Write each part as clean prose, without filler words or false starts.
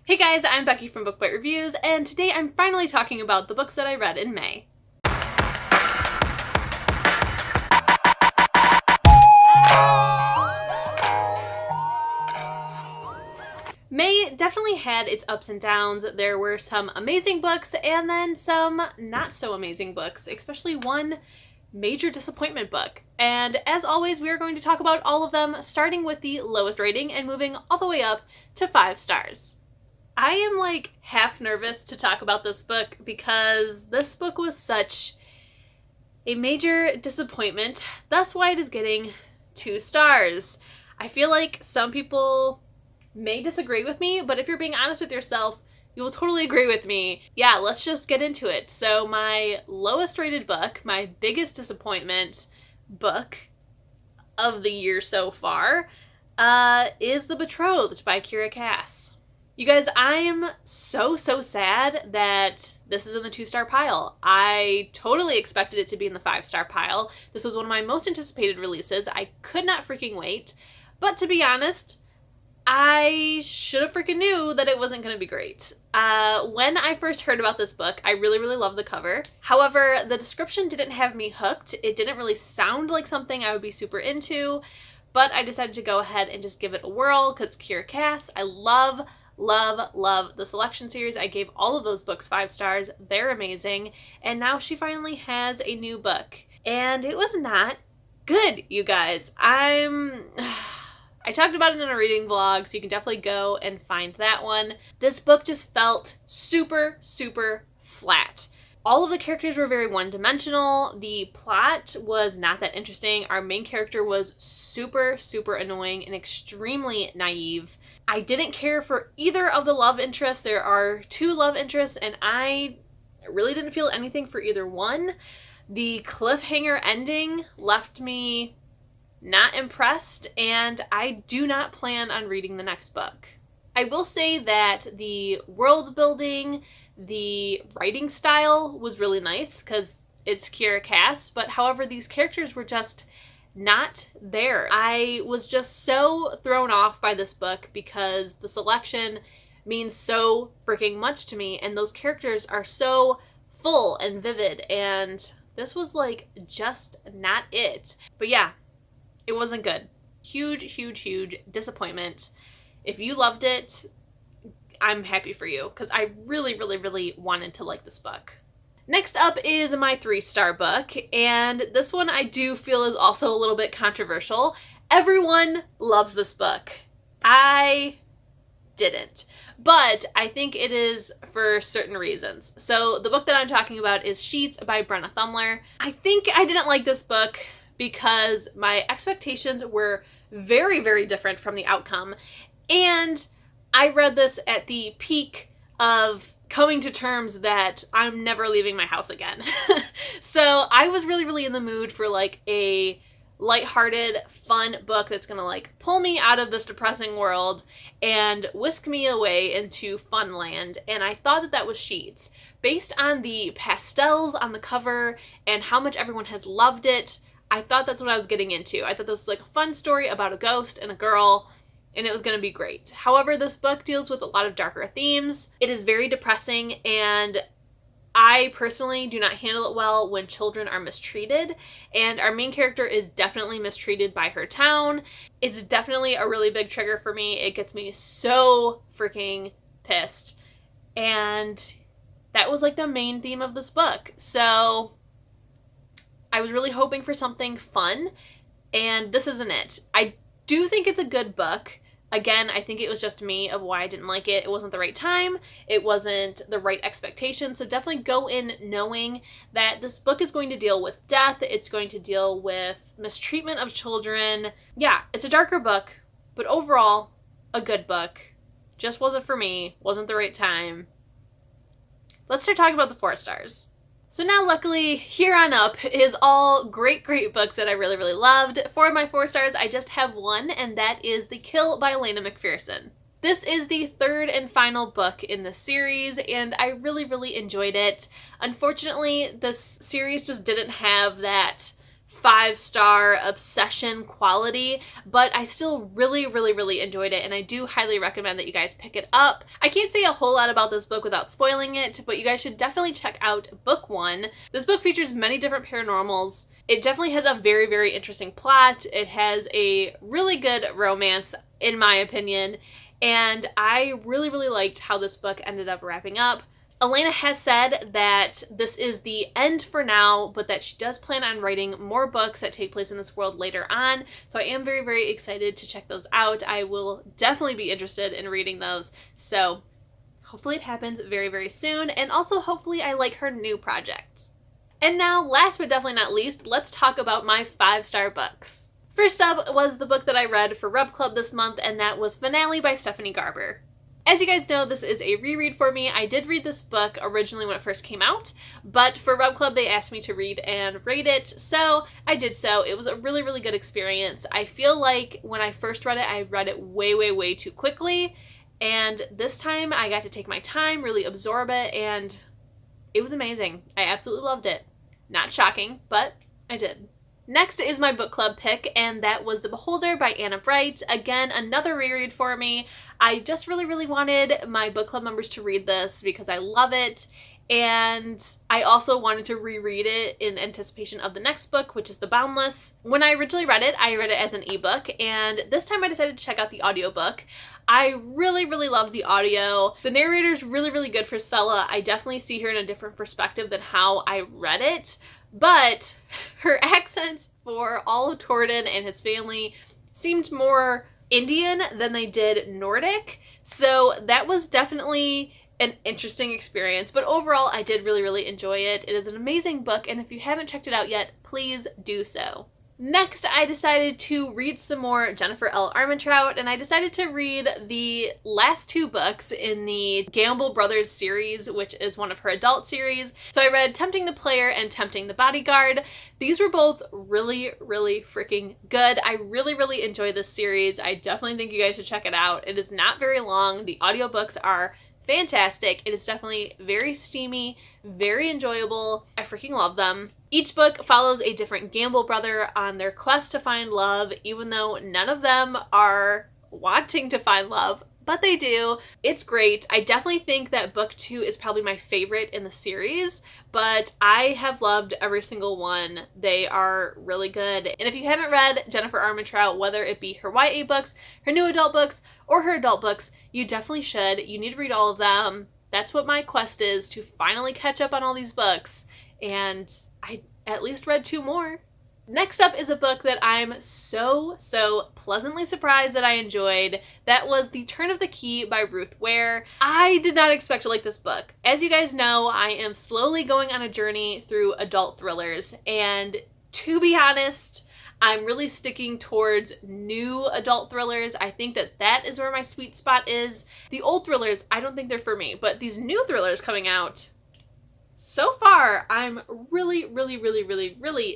Hey guys, I'm Becky from Book Bite Reviews, and today I'm finally talking about the books that I read in May. May definitely had its ups and downs. There were some amazing books and then some not so amazing books, especially one major disappointment book. And as always, we are going to talk about all of them, starting with the lowest rating and moving all the way up to 5 stars. I am like half nervous to talk about this book because this book was such a major disappointment. That's why it is getting 2 stars. I feel like some people may disagree with me, but if you're being honest with yourself, you will totally agree with me. Yeah, let's just get into it. So my lowest rated book, my biggest disappointment book of the year so far, is The Betrothed by Kiera. You guys, I am so sad that this is in the 2-star pile. I totally expected it to be in the 5-star pile. This was one of my most anticipated releases. I could not freaking wait. But to be honest, I should have freaking knew that it wasn't going to be great. When I first heard about this book, I really loved the cover. However, the description didn't have me hooked. It didn't really sound like something I would be super into, but I decided to go ahead and just give it a whirl because it's Kiera. I love the Selection series. I gave all of those books 5 stars. They're amazing. And now she finally has a new book. And it was not good, you guys. I talked about it in a reading vlog, so you can definitely go and find that one. This book just felt super flat. All of the characters were very one-dimensional. The plot was not that interesting. Our main character was super annoying and extremely naive. I didn't care for either of the love interests. There are 2 love interests, and I really didn't feel anything for either one. The cliffhanger ending left me not impressed, and I do not plan on reading the next book. I will say that the world building, the writing style was really nice because it's Kiera, but however, these characters were just not there. I was just so thrown off by this book because the selection means so freaking much to me, and those characters are so full and vivid, and this was like just not it. But yeah, it wasn't good. Huge disappointment. If you loved it, I'm happy for you because I really wanted to like this book. Next up is my 3-star book, and this one I do feel is also a little bit controversial. Everyone loves this book. I didn't, but I think it is for certain reasons. So the book that I'm talking about is Sheets by Brenna Thummler. I think I didn't like this book because my expectations were very different from the outcome, and I read this at the peak of coming to terms that I'm never leaving my house again. So I was really in the mood for like a lighthearted, fun book that's gonna like pull me out of this depressing world and whisk me away into fun land, and I thought that that was Sheets. Based on the pastels on the cover and how much everyone has loved it, I thought that's what I was getting into. I thought this was like a fun story about a ghost and a girl, and it was going to be great. However, this book deals with a lot of darker themes. It is very depressing, and I personally do not handle it well when children are mistreated, and our main character is definitely mistreated by her town. It's definitely a really big trigger for me. It gets me so freaking pissed, and that was like the main theme of this book. So I was really hoping for something fun, and this isn't it. I do think it's a good book. Again, I think it was just me of why I didn't like it. It wasn't the right time. It wasn't the right expectation. So definitely go in knowing that this book is going to deal with death. It's going to deal with mistreatment of children. Yeah, it's a darker book, but overall, a good book. Just wasn't for me. Wasn't the right time. Let's start talking about the 4 stars. So now, luckily, here on up is all great books that I really loved. For my 4 stars, I just have one, and that is The Kill by Alainna Macpherson. This is the 3rd and final book in the series, and I really enjoyed it. Unfortunately, this series just didn't have that 5-star obsession quality, but I still really enjoyed it, and I do highly recommend that you guys pick it up. I can't say a whole lot about this book without spoiling it, but you guys should definitely check out book 1. This book features many different paranormals. It definitely has a very interesting plot. It has a really good romance, in my opinion, and I really liked how this book ended up wrapping up. Alainna has said that this is the end for now, but that she does plan on writing more books that take place in this world later on. So I am very excited to check those out. I will definitely be interested in reading those. So hopefully it happens very soon. And also hopefully I like her new project. And now, last but definitely not least, let's talk about my 5-star books. First up was the book that I read for Rub Club this month, and that was Finale by Stephanie Garber. As you guys know, this is a reread for me. I did read this book originally when it first came out, but for Rub Club they asked me to read and rate it, so I did so. It was a really good experience. I feel like when I first read it, I read it way too quickly, and this time I got to take my time, really absorb it, and it was amazing. I absolutely loved it. Not shocking, but I did. Next is my book club pick, and that was The Beholder by Anna Bright. Again, another reread for me. I just really wanted my book club members to read this because I love it, and I also wanted to reread it in anticipation of the next book, which is The Boundless. When I originally read it as an ebook, and this time I decided to check out the audiobook. I really love the audio. The narrator's really good for Stella. I definitely see her in a different perspective than how I read it. But her accents for Olive Torden and his family seemed more Indian than they did Nordic. So that was definitely an interesting experience. But overall, I did really enjoy it. It is an amazing book, and if you haven't checked it out yet, please do so. Next, I decided to read some more Jennifer L. Armentrout, and I decided to read the last 2 books in the Gamble Brothers series, which is one of her adult series. So I read Tempting the Player and Tempting the Bodyguard. These were both really freaking good. I really enjoy this series. I definitely think you guys should check it out. It is not very long. The audiobooks are fantastic. It is definitely very steamy, very enjoyable. I freaking love them. Each book follows a different Gamble brother on their quest to find love, even though none of them are wanting to find love, but they do. It's great. I definitely think that book 2 is probably my favorite in the series, but I have loved every single one. They are really good. And if you haven't read Jennifer Armentrout, whether it be her YA books, her new adult books, or her adult books, you definitely should. You need to read all of them. That's what my quest is, to finally catch up on all these books. And I at least read 2 more. Next up is a book that I'm so pleasantly surprised that I enjoyed. That was The Turn of the Key by Ruth Ware. I did not expect to like this book. As you guys know, I am slowly going on a journey through adult thrillers, and to be honest, I'm really sticking towards new adult thrillers. I think that is where my sweet spot is. The old thrillers, I don't think they're for me, but these new thrillers coming out, so far, I'm really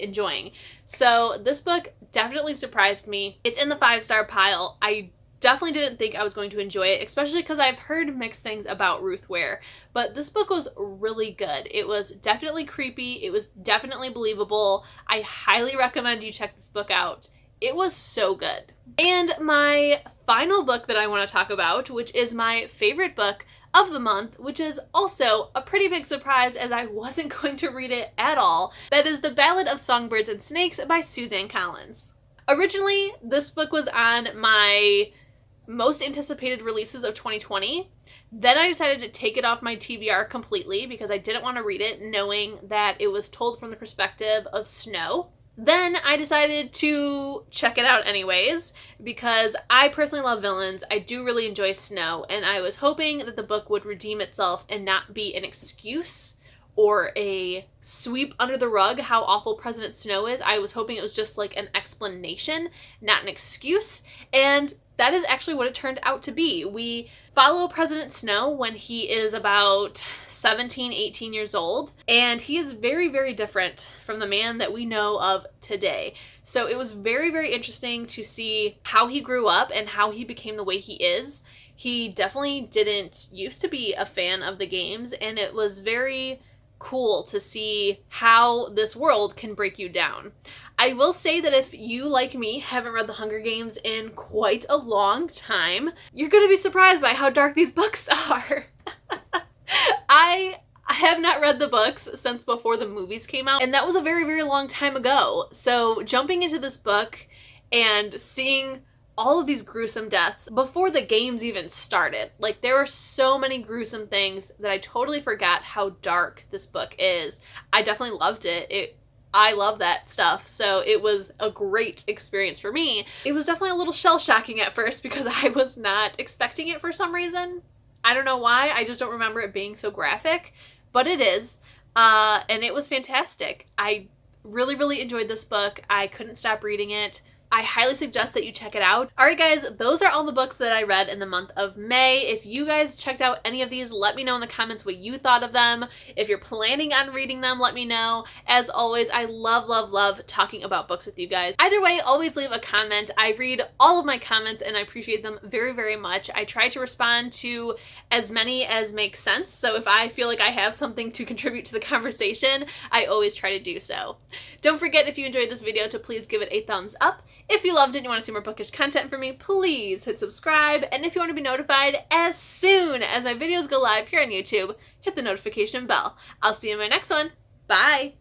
enjoying. So this book definitely surprised me. It's in the 5-star pile. I definitely didn't think I was going to enjoy it, especially because I've heard mixed things about Ruth Ware. But this book was really good. It was definitely creepy. It was definitely believable. I highly recommend you check this book out. It was so good. And my final book that I want to talk about, which is my favorite book of the month, which is also a pretty big surprise as I wasn't going to read it at all. That is The Ballad of Songbirds and Snakes by Suzanne Collins. Originally, this book was on my most anticipated releases of 2020. Then I decided to take it off my TBR completely because I didn't want to read it knowing that it was told from the perspective of Snow. Then I decided to check it out anyways because I personally love villains. I do really enjoy Snow, and I was hoping that the book would redeem itself and not be an excuse or a sweep under the rug how awful President Snow is. I was hoping it was just like an explanation, not an excuse, and that is actually what it turned out to be. We follow President Snow when he is about 17, 18 years old, and he is very different from the man that we know of today. So it was very interesting to see how he grew up and how he became the way he is. He definitely didn't used to be a fan of the games, and it was very cool to see how this world can break you down. I will say that if you, like me, haven't read The Hunger Games in quite a long time, you're going to be surprised by how dark these books are. I have not read the books since before the movies came out, and that was a very, very long time ago. So jumping into this book and seeing all of these gruesome deaths before the games even started. Like, there were so many gruesome things that I totally forgot how dark this book is. I definitely loved it. I love that stuff, so it was a great experience for me. It was definitely a little shell-shocking at first because I was not expecting it for some reason. I don't know why, I just don't remember it being so graphic, but it is, and it was fantastic. I really, really enjoyed this book. I couldn't stop reading it. I highly suggest that you check it out. Alright guys, those are all the books that I read in the month of May. If you guys checked out any of these, let me know in the comments what you thought of them. If you're planning on reading them, let me know. As always, I love, love, love talking about books with you guys. Either way, always leave a comment. I read all of my comments and I appreciate them very, very much. I try to respond to as many as make sense, so if I feel like I have something to contribute to the conversation, I always try to do so. Don't forget, if you enjoyed this video, to please give it a thumbs up. If you loved it and you want to see more bookish content from me, please hit subscribe. And if you want to be notified as soon as my videos go live here on YouTube, hit the notification bell. I'll see you in my next one. Bye!